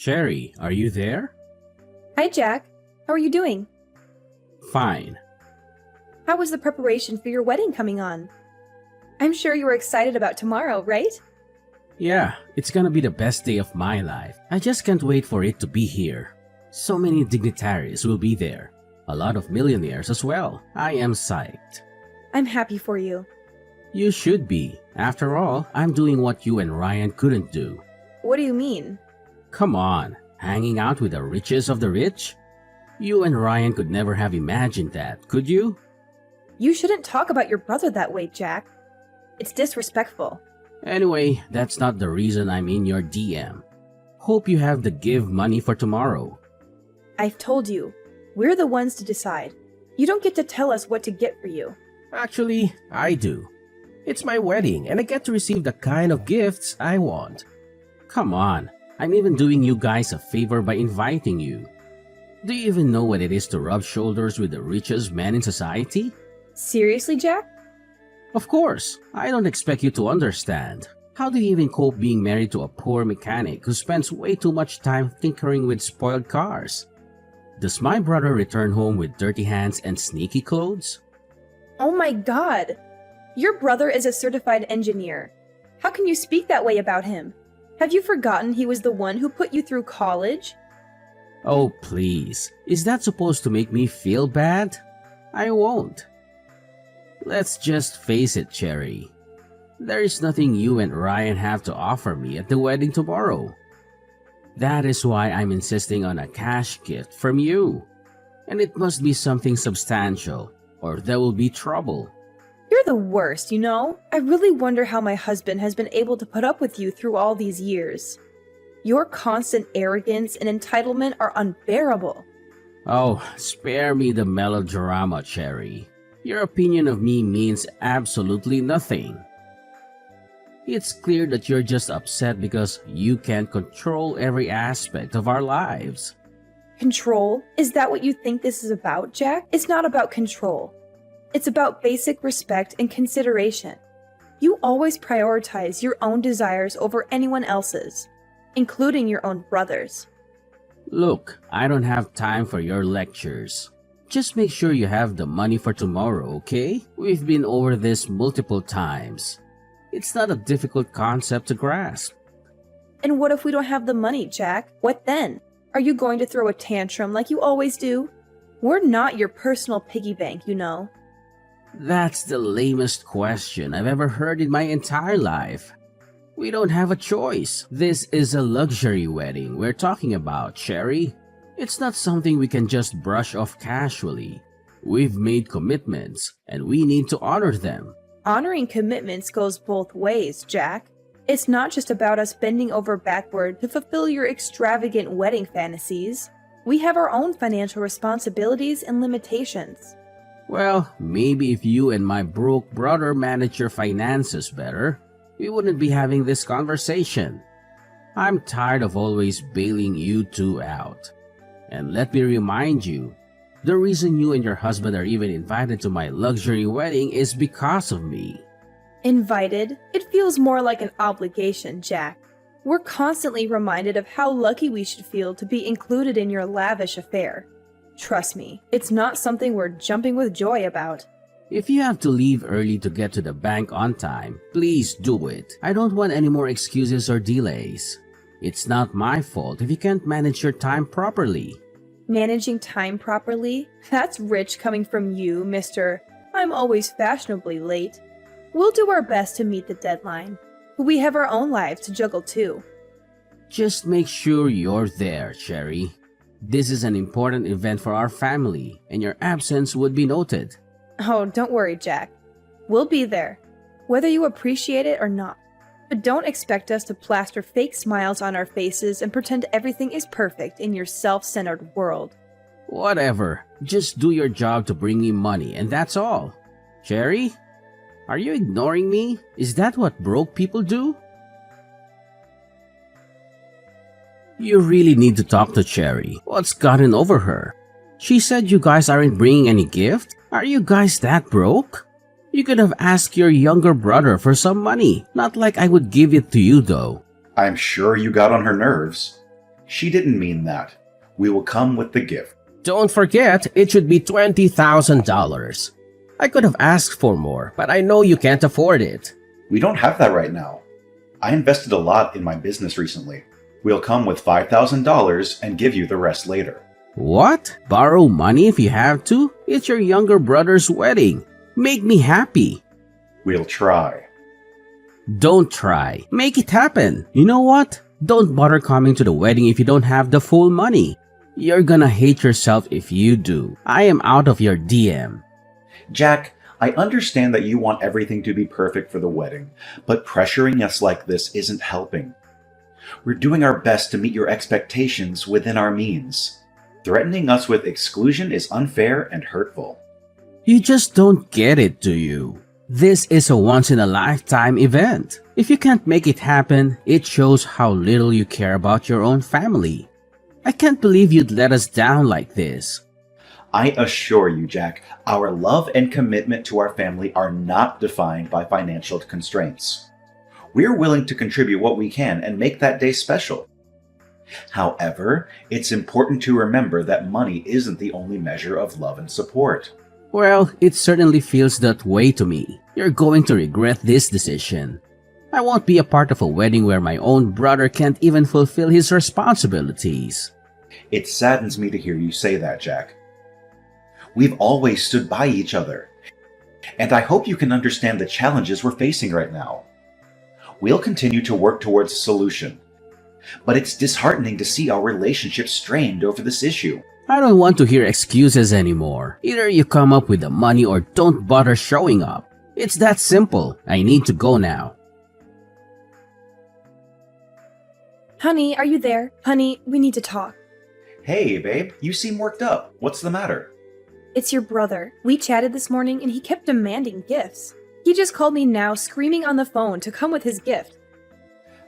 Cherry, are you there? Hi, Jack. How are you doing? Fine. How was the preparation for your wedding coming on? I'm sure you were excited about tomorrow, right? Yeah, it's gonna be the best day of my life. I just can't wait for it to be here. So many dignitaries will be there. A lot of millionaires as well. I am psyched. I'm happy for you. You should be. After all, I'm doing what you and Ryan couldn't do. What do you mean? Come on, hanging out with the richest of the rich? You and Ryan could never have imagined that, could you? You shouldn't talk about your brother that way, Jack. It's disrespectful. Anyway, that's not the reason I'm in your DM. Hope you have the give money for tomorrow. I've told you, we're the ones to decide. You don't get to tell us what to get for you. Actually, I do. It's my wedding and I get to receive the kind of gifts I want. Come on, I'm even doing you guys a favor by inviting you. Do you even know what it is to rub shoulders with the richest man in society? Seriously, Jack? Of course, I don't expect you to understand. How do you even cope being married to a poor mechanic who spends way too much time tinkering with spoiled cars? Does my brother return home with dirty hands and sneaky clothes? Oh my God! Your brother is a certified engineer. How can you speak that way about him? Have you forgotten he was the one who put you through college? Oh please, is that supposed to make me feel bad? I won't. Let's just face it, Cherry. There is nothing you and Ryan have to offer me at the wedding tomorrow. That is why I'm insisting on a cash gift from you. And it must be something substantial, or there will be trouble. You're the worst, you know? I really wonder how my husband has been able to put up with you through all these years. Your constant arrogance and entitlement are unbearable. Oh, spare me the melodrama, Cherry. Your opinion of me means absolutely nothing. It's clear that you're just upset because you can't control every aspect of our lives. Control? Is that what you think this is about, Jack? It's not about control. It's about basic respect and consideration. You always prioritize your own desires over anyone else's, including your own brother's. Look, I don't have time for your lectures. Just make sure you have the money for tomorrow, okay? We've been over this multiple times. It's not a difficult concept to grasp. And what if we don't have the money, Jack? What then? Are you going to throw a tantrum like you always do? We're not your personal piggy bank, you know. That's the lamest question I've ever heard in my entire life. We don't have a choice. This is a luxury wedding we're talking about, Cherry. It's not something we can just brush off casually. We've made commitments, and we need to honor them. Honoring commitments goes both ways, Jack. It's not just about us bending over backward to fulfill your extravagant wedding fantasies. We have our own financial responsibilities and limitations. Well, maybe if you and my broke brother manage your finances better, we wouldn't be having this conversation. I'm tired of always bailing you two out. And let me remind you, the reason you and your husband are even invited to my luxury wedding is because of me. Invited? It feels more like an obligation, Jack. We're constantly reminded of how lucky we should feel to be included in your lavish affair. Trust me, it's not something we're jumping with joy about. If you have to leave early to get to the bank on time, please do it. I don't want any more excuses or delays. It's not my fault if you can't manage your time properly. Managing time properly? That's rich coming from you, Mr. I'm always fashionably late. We'll do our best to meet the deadline. We have our own lives to juggle too. Just make sure you're there, Cherry. This is an important event for our family, and your absence would be noted. Oh, don't worry, Jack. We'll be there, whether you appreciate it or not. But don't expect us to plaster fake smiles on our faces and pretend everything is perfect in your self-centered world. Whatever. Just do your job to bring me money, and that's all. Cherry? Are you ignoring me? Is that what broke people do? You really need to talk to Cherry. What's gotten over her? She said you guys aren't bringing any gift? Are you guys that broke? You could have asked your younger brother for some money. Not like I would give it to you though. I'm sure you got on her nerves. She didn't mean that. We will come with the gift. Don't forget, it should be $20,000. I could have asked for more, but I know you can't afford it. We don't have that right now. I invested a lot in my business recently. We'll come with $5,000 and give you the rest later. What? Borrow money if you have to? It's your younger brother's wedding. Make me happy. We'll try. Don't try. Make it happen. You know what? Don't bother coming to the wedding if you don't have the full money. You're gonna hate yourself if you do. I am out of your DM. Jack, I understand that you want everything to be perfect for the wedding, but pressuring us like this isn't helping. We're doing our best to meet your expectations within our means. Threatening us with exclusion is unfair and hurtful. You just don't get it, do you? This is a once-in-a-lifetime event. If you can't make it happen, it shows how little you care about your own family. I can't believe you'd let us down like this. I assure you, Jack, our love and commitment to our family are not defined by financial constraints. We're willing to contribute what we can and make that day special. However, it's important to remember that money isn't the only measure of love and support. Well, it certainly feels that way to me. You're going to regret this decision. I won't be a part of a wedding where my own brother can't even fulfill his responsibilities. It saddens me to hear you say that, Jack. We've always stood by each other, and I hope you can understand the challenges we're facing right now. We'll continue to work towards a solution, but it's disheartening to see our relationship strained over this issue. I don't want to hear excuses anymore. Either you come up with the money or don't bother showing up. It's that simple. I need to go now. Honey, are you there? Honey, we need to talk. Hey, babe, you seem worked up. What's the matter? It's your brother. We chatted this morning and he kept demanding gifts. He just called me now screaming on the phone to come with his gift.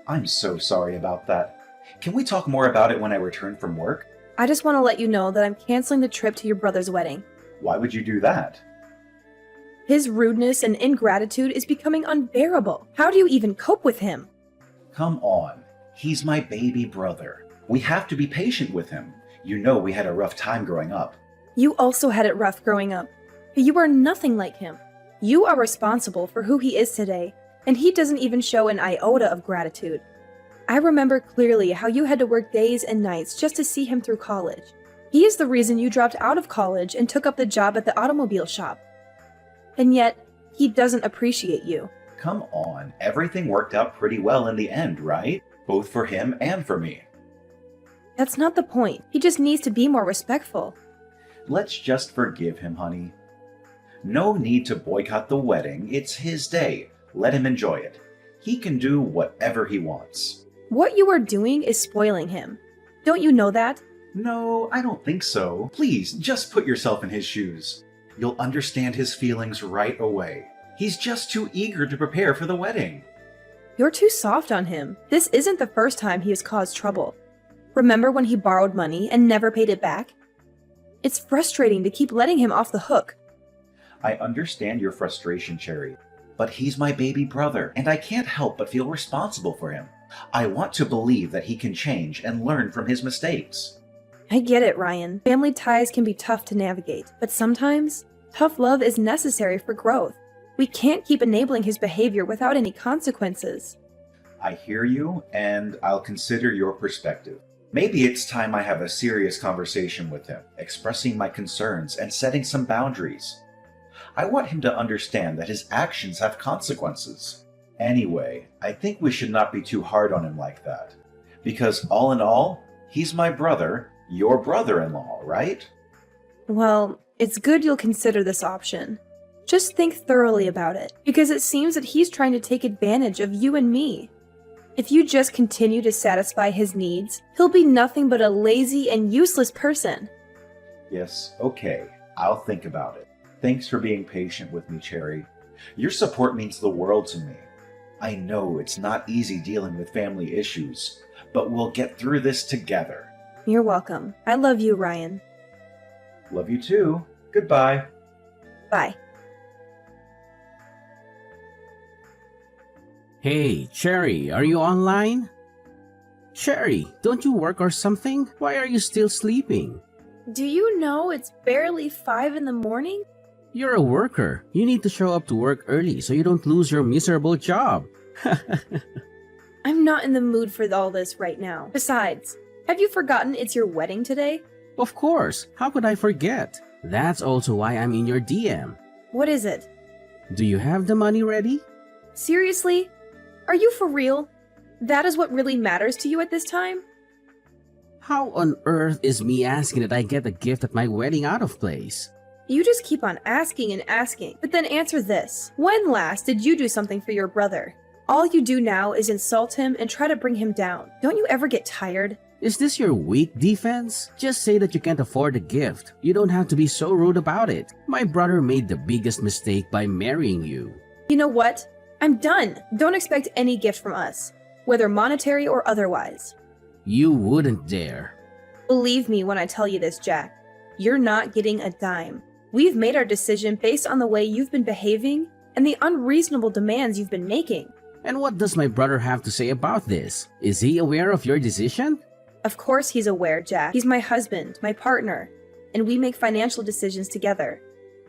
I'm so sorry about that. Can we talk more about it when I return from work? I just want to let you know that I'm canceling the trip to your brother's wedding. Why would you do that? His rudeness and ingratitude is becoming unbearable. How do you even cope with him? Come on. He's my baby brother. We have to be patient with him. You know we had a rough time growing up. You also had it rough growing up. But you are nothing like him. You are responsible for who he is today, and he doesn't even show an iota of gratitude. I remember clearly how you had to work days and nights just to see him through college. He is the reason you dropped out of college and took up the job at the automobile shop. And yet, he doesn't appreciate you. Come on, everything worked out pretty well in the end, right? Both for him and for me. That's not the point. He just needs to be more respectful. Let's just forgive him, honey. No need to boycott the wedding. It's his day. Let him enjoy it. He can do whatever he wants. What you are doing is spoiling him. Don't you know that? No, I don't think so. Please, just put yourself in his shoes. You'll understand his feelings right away. He's just too eager to prepare for the wedding. You're too soft on him. This isn't the first time he has caused trouble. Remember when he borrowed money and never paid it back? It's frustrating to keep letting him off the hook. I understand your frustration, Cherry, but he's my baby brother, and I can't help but feel responsible for him. I want to believe that he can change and learn from his mistakes. I get it, Ryan. Family ties can be tough to navigate, but sometimes tough love is necessary for growth. We can't keep enabling his behavior without any consequences. I hear you, and I'll consider your perspective. Maybe it's time I have a serious conversation with him, expressing my concerns and setting some boundaries. I want him to understand that his actions have consequences. Anyway, I think we should not be too hard on him like that. Because all in all, he's my brother, your brother-in-law, right? Well, it's good you'll consider this option. Just think thoroughly about it, because it seems that he's trying to take advantage of you and me. If you just continue to satisfy his needs, he'll be nothing but a lazy and useless person. Yes, okay. I'll think about it. Thanks for being patient with me, Cherry. Your support means the world to me. I know it's not easy dealing with family issues, but we'll get through this together. You're welcome. I love you, Ryan. Love you too. Goodbye. Bye. Hey, Cherry, are you online? Cherry, don't you work or something? Why are you still sleeping? Do you know it's barely 5 in the morning? You're a worker. You need to show up to work early so you don't lose your miserable job. I'm not in the mood for all this right now. Besides, have you forgotten it's your wedding today? Of course, how could I forget? That's also why I'm in your DM. What is it? Do you have the money ready? Seriously? Are you for real? That is what really matters to you at this time? How on earth is me asking that I get a gift at my wedding out of place? You just keep on asking and asking, but then answer this. When last did you do something for your brother? All you do now is insult him and try to bring him down. Don't you ever get tired? Is this your weak defense? Just say that you can't afford a gift. You don't have to be so rude about it. My brother made the biggest mistake by marrying you. You know what? I'm done. Don't expect any gift from us, whether monetary or otherwise. You wouldn't dare. Believe me when I tell you this, Jack. You're not getting a dime. We've made our decision based on the way you've been behaving and the unreasonable demands you've been making. And what does my brother have to say about this? Is he aware of your decision? Of course he's aware, Jack. He's my husband, my partner, and we make financial decisions together.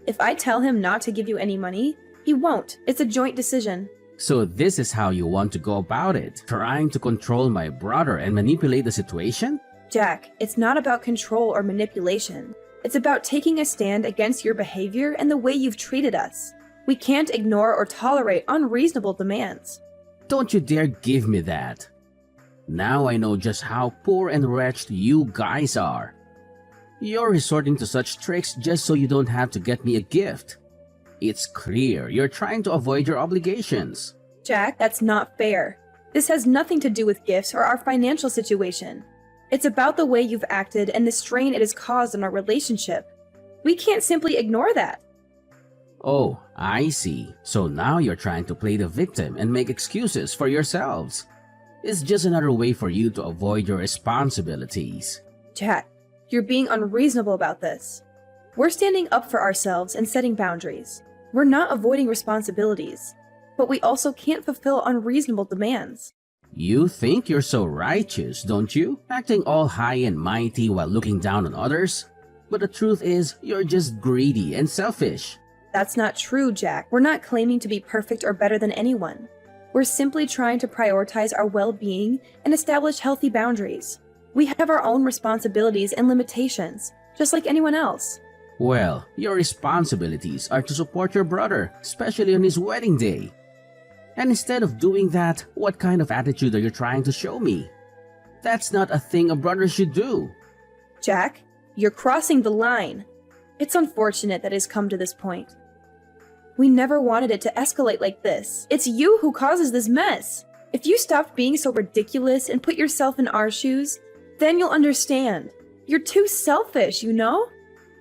If I tell him not to give you any money, he won't. It's a joint decision. So this is how you want to go about it? Trying to control my brother and manipulate the situation? Jack, it's not about control or manipulation. It's about taking a stand against your behavior and the way you've treated us. We can't ignore or tolerate unreasonable demands. Don't you dare give me that. Now I know just how poor and wretched you guys are. You're resorting to such tricks just so you don't have to get me a gift. It's clear you're trying to avoid your obligations. Jack, that's not fair. This has nothing to do with gifts or our financial situation. It's about the way you've acted and the strain it has caused on our relationship. We can't simply ignore that. Oh, I see. So now you're trying to play the victim and make excuses for yourselves. It's just another way for you to avoid your responsibilities. Jack, you're being unreasonable about this. We're standing up for ourselves and setting boundaries. We're not avoiding responsibilities, but we also can't fulfill unreasonable demands. You think you're so righteous, don't you? Acting all high and mighty while looking down on others? But the truth is, you're just greedy and selfish. That's not true, Jack. We're not claiming to be perfect or better than anyone. We're simply trying to prioritize our well-being and establish healthy boundaries. We have our own responsibilities and limitations, just like anyone else. Well, your responsibilities are to support your brother, especially on his wedding day. And instead of doing that, what kind of attitude are you trying to show me? That's not a thing a brother should do. Jack, you're crossing the line. It's unfortunate that it's come to this point. We never wanted it to escalate like this. It's you who causes this mess. If you stopped being so ridiculous and put yourself in our shoes, then you'll understand. You're too selfish, you know?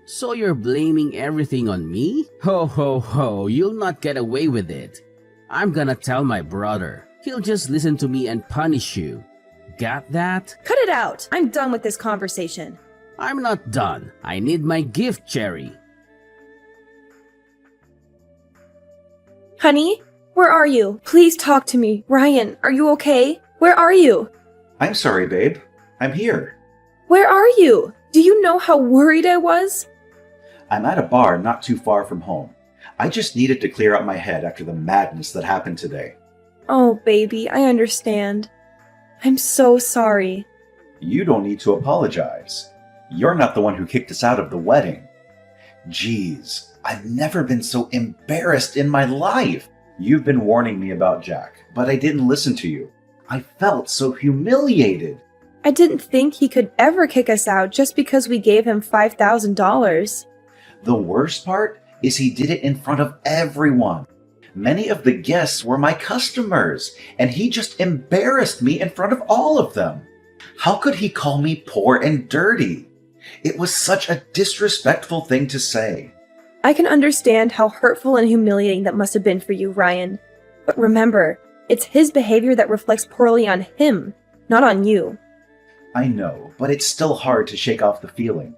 So you're blaming everything on me? Ho ho ho, you'll not get away with it. I'm gonna tell my brother. He'll just listen to me and punish you. Got that? Cut it out. I'm done with this conversation. I'm not done. I need my gift, Cherry. Honey, where are you? Please talk to me. Ryan, are you okay? Where are you? I'm sorry, babe. I'm here. Where are you? Do you know how worried I was? I'm at a bar not too far from home. I just needed to clear out my head after the madness that happened today. Oh, baby, I understand. I'm so sorry. You don't need to apologize. You're not the one who kicked us out of the wedding. Jeez, I've never been so embarrassed in my life. You've been warning me about Jack, but I didn't listen to you. I felt so humiliated. I didn't think he could ever kick us out just because we gave him $5,000. The worst part is he did it in front of everyone. Many of the guests were my customers, and he just embarrassed me in front of all of them. How could he call me poor and dirty? It was such a disrespectful thing to say. I can understand how hurtful and humiliating that must have been for you, Ryan. But remember, it's his behavior that reflects poorly on him, not on you. I know, but it's still hard to shake off the feeling.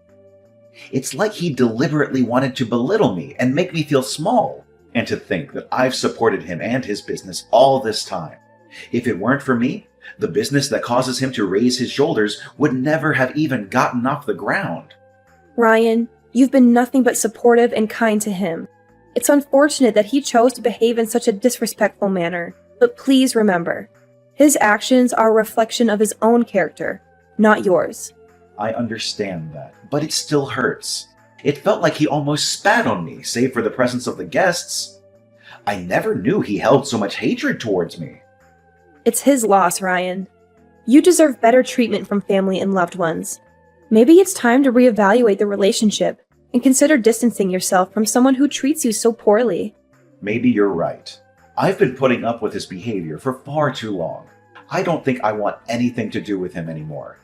It's like he deliberately wanted to belittle me and make me feel small. And to think that I've supported him and his business all this time. If it weren't for me, The business that causes him to raise his shoulders would never have even gotten off the ground. Ryan, you've been nothing but supportive and kind to him. It's unfortunate that he chose to behave in such a disrespectful manner, but please remember, his actions are a reflection of his own character, not yours. I understand that, but it still hurts. It felt like he almost spat on me, save for the presence of the guests. I never knew he held so much hatred towards me. It's his loss, Ryan. You deserve better treatment from family and loved ones. Maybe it's time to reevaluate the relationship and consider distancing yourself from someone who treats you so poorly. Maybe you're right. I've been putting up with his behavior for far too long. I don't think I want anything to do with him anymore.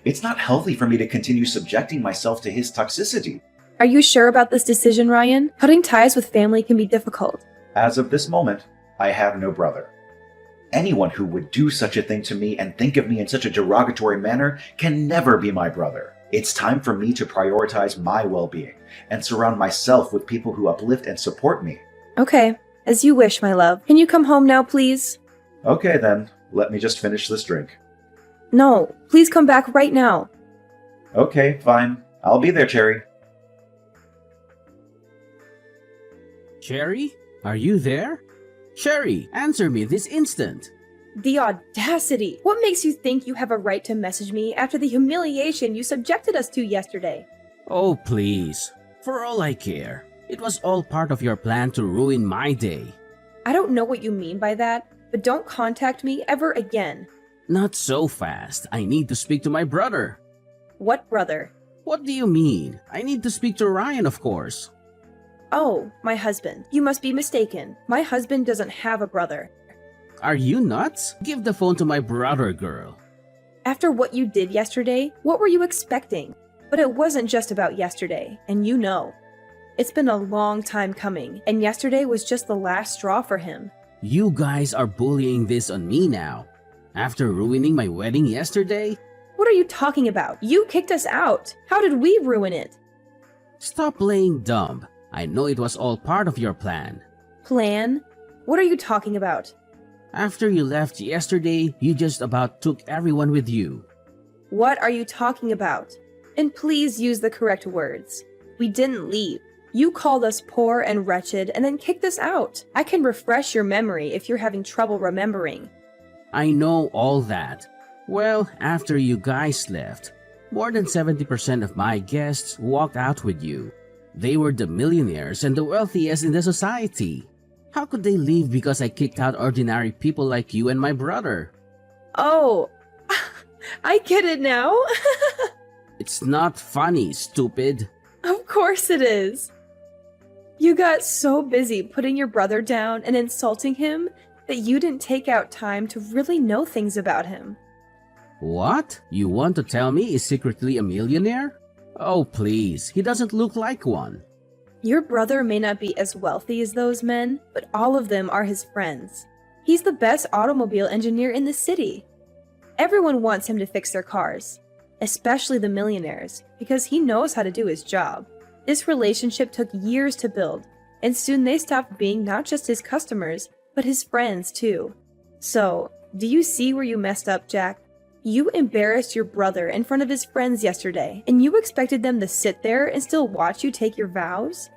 It's not healthy for me to continue subjecting myself to his toxicity. Are you sure about this decision, Ryan? Cutting ties with family can be difficult. As of this moment, I have no brother. Anyone who would do such a thing to me and think of me in such a derogatory manner can never be my brother. It's time for me to prioritize my well-being and surround myself with people who uplift and support me. Okay, as you wish, my love. Can you come home now, please? Okay then, let me just finish this drink. No, please come back right now. Okay, fine. I'll be there, Cherry. Cherry? Are you there? Cherry, answer me this instant. The audacity! What makes you think you have a right to message me after the humiliation you subjected us to yesterday? Oh, please. For all I care, it was all part of your plan to ruin my day. I don't know what you mean by that, but don't contact me ever again. Not so fast. I need to speak to my brother. What brother? What do you mean? I need to speak to Ryan, of course. Oh, my husband. You must be mistaken. My husband doesn't have a brother. Are you nuts? Give the phone to my brother, girl. After what you did yesterday, what were you expecting? But it wasn't just about yesterday, and you know. It's been a long time coming, and yesterday was just the last straw for him. You guys are bullying this on me now. After ruining my wedding yesterday? What are you talking about? You kicked us out. How did we ruin it? Stop playing dumb. I know it was all part of your plan. Plan? What are you talking about? After you left yesterday, you just about took everyone with you. What are you talking about? And please use the correct words. We didn't leave. You called us poor and wretched and then kicked us out. I can refresh your memory if you're having trouble remembering. I know all that. Well, after you guys left, more than 70% of my guests walked out with you. They were the millionaires and the wealthiest in the society. How could they leave because I kicked out ordinary people like you and my brother? Oh, I get it now. It's not funny, stupid. Of course it is. You got so busy putting your brother down and insulting him that you didn't take out time to really know things about him. What? You want to tell me he's secretly a millionaire? Oh, please, he doesn't look like one. Your brother may not be as wealthy as those men, but all of them are his friends. He's the best automobile engineer in the city. Everyone wants him to fix their cars, especially the millionaires, because he knows how to do his job. This relationship took years to build, and soon they stopped being not just his customers, but his friends too. So, do you see where you messed up, Jack? You embarrassed your brother in front of his friends yesterday, and you expected them to sit there and still watch you take your vows?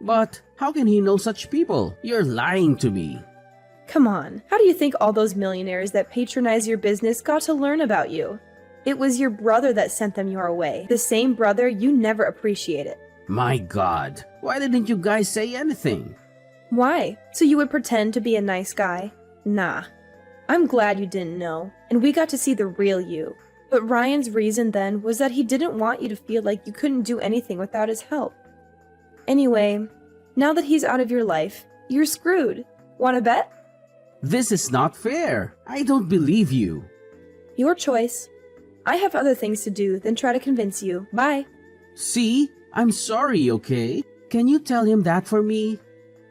But how can he know such people? You're lying to me. Come on, how do you think all those millionaires that patronize your business got to learn about you? It was your brother that sent them your way, the same brother you never appreciated. My God, why didn't you guys say anything? Why? So you would pretend to be a nice guy? Nah. I'm glad you didn't know, and we got to see the real you. But Ryan's reason then was that he didn't want you to feel like you couldn't do anything without his help. Anyway, now that he's out of your life, you're screwed. Wanna bet? This is not fair. I don't believe you. Your choice. I have other things to do than try to convince you. Bye. See? I'm sorry, okay? Can you tell him that for me?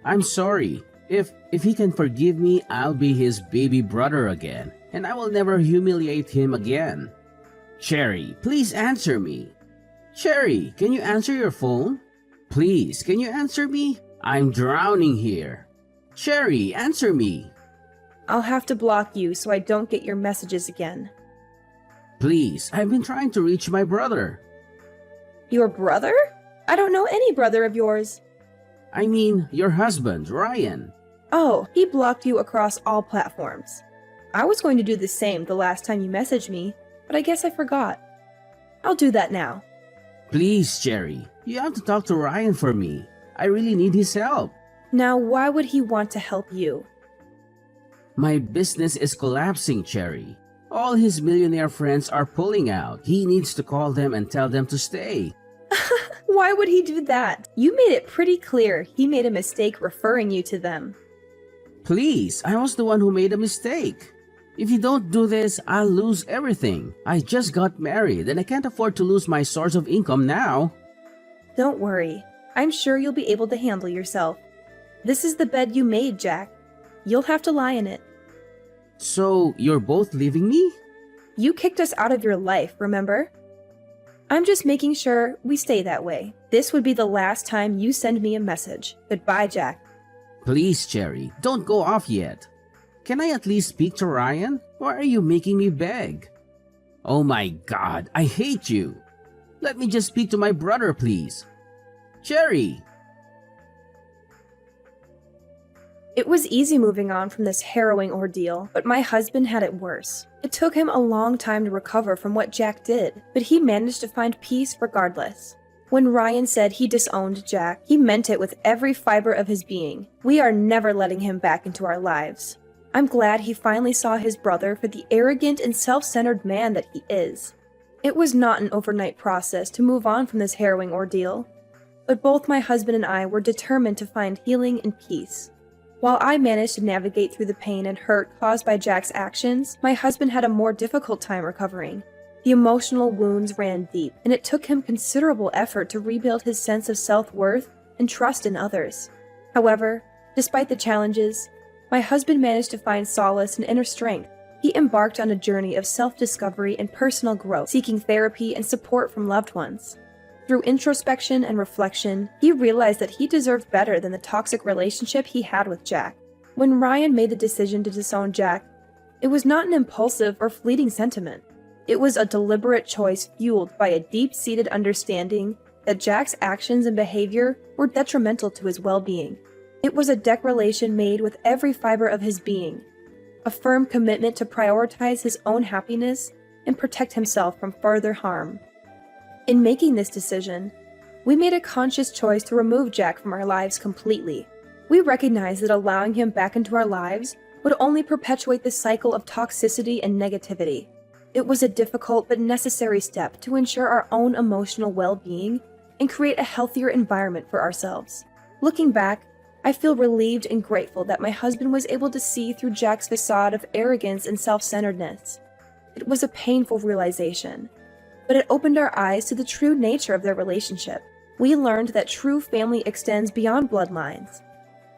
I'm sorry. If he can forgive me, I'll be his baby brother again, and I will never humiliate him again. Cherry, please answer me. Cherry, can you answer your phone? Please, can you answer me? I'm drowning here. Cherry, answer me. I'll have to block you so I don't get your messages again. Please, I've been trying to reach my brother. Your brother? I don't know any brother of yours. I mean, your husband, Ryan. Oh, he blocked you across all platforms. I was going to do the same the last time you messaged me, but I guess I forgot. I'll do that now. Please, Cherry, you have to talk to Ryan for me. I really need his help. Now, why would he want to help you? My business is collapsing, Cherry. All his millionaire friends are pulling out. He needs to call them and tell them to stay. Why would he do that? You made it pretty clear he made a mistake referring you to them. Please, I was the one who made a mistake. If you don't do this, I'll lose everything. I just got married and I can't afford to lose my source of income now. Don't worry. I'm sure you'll be able to handle yourself. This is the bed you made, Jack. You'll have to lie in it. So, you're both leaving me? You kicked us out of your life, remember? I'm just making sure we stay that way. This would be the last time you send me a message. Goodbye, Jack. Please, Cherry, don't go off yet. Can I at least speak to Ryan? Why are you making me beg? Oh my God, I hate you. Let me just speak to my brother, please. Cherry! It was easy moving on from this harrowing ordeal, but my husband had it worse. It took him a long time to recover from what Jack did, but he managed to find peace regardless. When Ryan said he disowned Jack, he meant it with every fiber of his being. We are never letting him back into our lives. I'm glad he finally saw his brother for the arrogant and self-centered man that he is. It was not an overnight process to move on from this harrowing ordeal, but both my husband and I were determined to find healing and peace. While I managed to navigate through the pain and hurt caused by Jack's actions, my husband had a more difficult time recovering. The emotional wounds ran deep, and it took him considerable effort to rebuild his sense of self-worth and trust in others. However, despite the challenges, my husband managed to find solace and inner strength. He embarked on a journey of self-discovery and personal growth, seeking therapy and support from loved ones. Through introspection and reflection, he realized that he deserved better than the toxic relationship he had with Jack. When Ryan made the decision to disown Jack, it was not an impulsive or fleeting sentiment. It was a deliberate choice fueled by a deep-seated understanding that Jack's actions and behavior were detrimental to his well-being. It was a declaration made with every fiber of his being, a firm commitment to prioritize his own happiness and protect himself from further harm. In making this decision, we made a conscious choice to remove Jack from our lives completely. We recognized that allowing him back into our lives would only perpetuate the cycle of toxicity and negativity. It was a difficult but necessary step to ensure our own emotional well-being and create a healthier environment for ourselves. Looking back, I feel relieved and grateful that my husband was able to see through Jack's facade of arrogance and self-centeredness. It was a painful realization, but it opened our eyes to the true nature of their relationship. We learned that true family extends beyond bloodlines,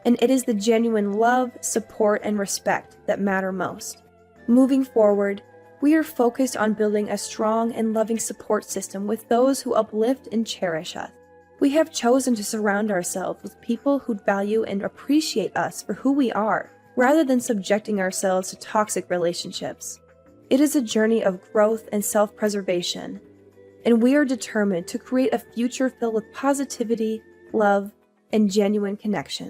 and it is the genuine love, support, and respect that matter most. Moving forward, we are focused on building a strong and loving support system with those who uplift and cherish us. We have chosen to surround ourselves with people who value and appreciate us for who we are, rather than subjecting ourselves to toxic relationships. It is a journey of growth and self-preservation, and we are determined to create a future filled with positivity, love, and genuine connection.